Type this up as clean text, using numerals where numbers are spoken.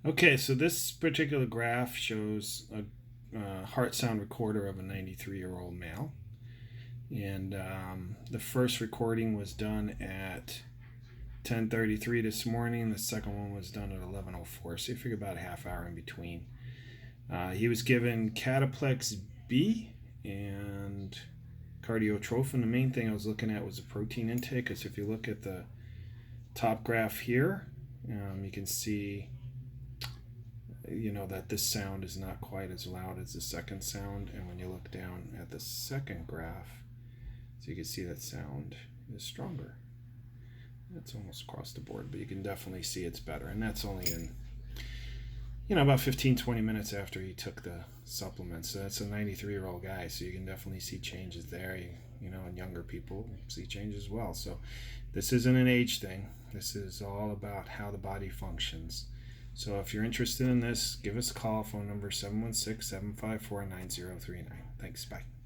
Okay, so this particular graph shows a heart sound recorder of a 93-year-old male. And the first recording was done at 10:33 this morning. The second one was done at 11:04. So you figure about a half hour in between. He was given Cataplex B and cardiotrophin. The main thing I was looking at was the protein intake. Because if you look at the top graph here, you can see that this sound is not quite as loud as the second sound. And when you look down at the second graph, so you can see that sound is stronger. It's almost across the board, but you can definitely see it's better. And that's only in about 15-20 minutes after he took the supplements. So that's a 93-year-old guy, so you can definitely see changes there. And younger people see changes as well. So this isn't an age thing. This is all about how the body functions. So if you're interested in this, give us a call. Phone number 716-754-9039. Thanks. Bye.